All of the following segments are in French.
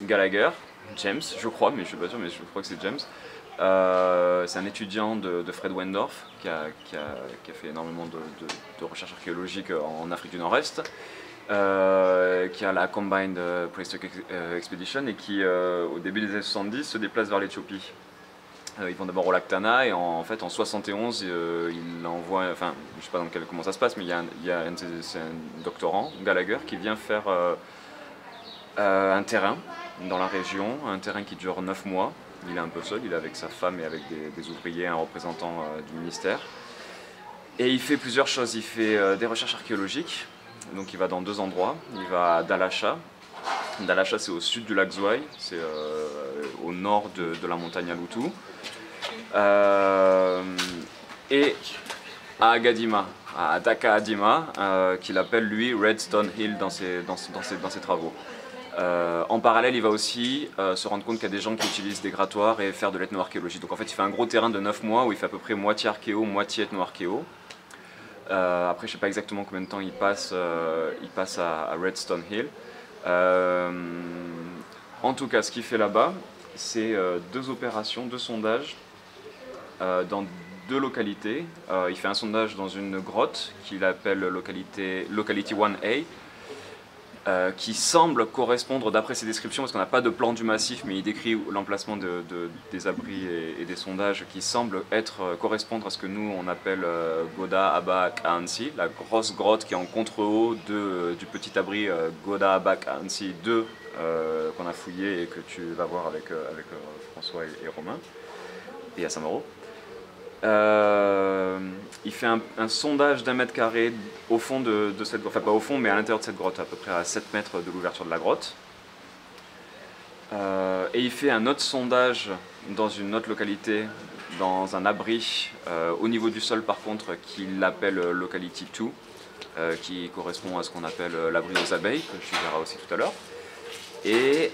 Gallagher, James, je crois, mais je suis pas sûr, mais je crois que c'est James. C'est un étudiant de Fred Wendorf qui a fait énormément de recherches archéologiques en Afrique du Nord-Est, qui a la Combined Prehistoric Expedition et qui, au début des années 70, se déplace vers l'Éthiopie. Ils vont d'abord au lac Tana et en fait en 71 il envoie, enfin je sais pas comment ça se passe, mais c'est un doctorant, Gallagher, qui vient faire un terrain dans la région, un terrain qui dure 9 mois. Il est un peu seul, il est avec sa femme et avec des ouvriers, un représentant du ministère. Et il fait plusieurs choses, il fait des recherches archéologiques, donc il va dans 2 endroits. Il va à Dalasha. Dalasha, c'est au sud du lac Zouaï, c'est au nord de la montagne Aloutou. Et à Agadima, à Daka Adima, qu'il appelle lui Redstone Hill dans ses travaux. En parallèle, il va aussi se rendre compte qu'il y a des gens qui utilisent des grattoirs et faire de l'ethno-archéologie. Donc en fait, il fait un gros terrain de 9 mois où il fait à peu près moitié archéo, moitié ethno-archéo. Après, je ne sais pas exactement combien de temps il passe à Redstone Hill. En tout cas, ce qu'il fait là-bas, c'est 2 opérations, 2 sondages dans 2 localités. Il fait un sondage dans une grotte qu'il appelle Locality 1A, qui semble correspondre, d'après ses descriptions, parce qu'on n'a pas de plan du massif, mais il décrit l'emplacement des abris et des sondages, qui semble correspondre à ce que nous on appelle Goda Aba Kaansi, la grosse grotte qui est en contre-haut du petit abri Goda Aba Kaansi 2 qu'on a fouillé et que tu vas voir avec François et Romain et Asamaro. Il fait un sondage d'1 mètre carré au fond de cette grotte, enfin pas au fond mais à l'intérieur de cette grotte, à peu près à 7 mètres de l'ouverture de la grotte. Et il fait un autre sondage dans une autre localité, dans un abri au niveau du sol par contre, qu'il appelle Locality 2, qui correspond à ce qu'on appelle l'abri aux abeilles, que tu verras aussi tout à l'heure. Et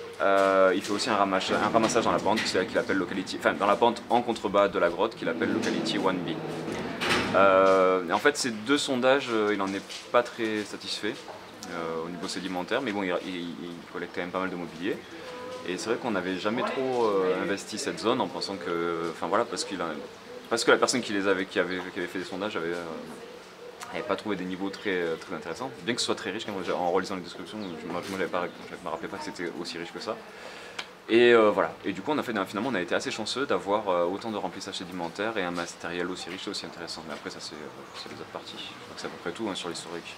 il fait aussi un ramassage dans la pente, qu'il appelle Locality, enfin dans la pente en contrebas de la grotte, qu'il appelle Locality 1B. En fait, ces 2 sondages, il n'en est pas très satisfait au niveau sédimentaire, mais bon, il collecte quand même pas mal de mobilier. Et c'est vrai qu'on n'avait jamais trop investi cette zone en pensant que, enfin voilà, parce que la personne qui avait fait des sondages n'avait pas trouvé des niveaux très intéressants, bien que ce soit très riche. En relisant les descriptions, je ne me rappelais pas que c'était aussi riche que ça. Et voilà, et du coup finalement on a été assez chanceux d'avoir autant de remplissage sédimentaire et un matériel aussi riche et aussi intéressant. Mais après ça c'est les autres parties, je crois que c'est à peu près tout hein, sur l'historique.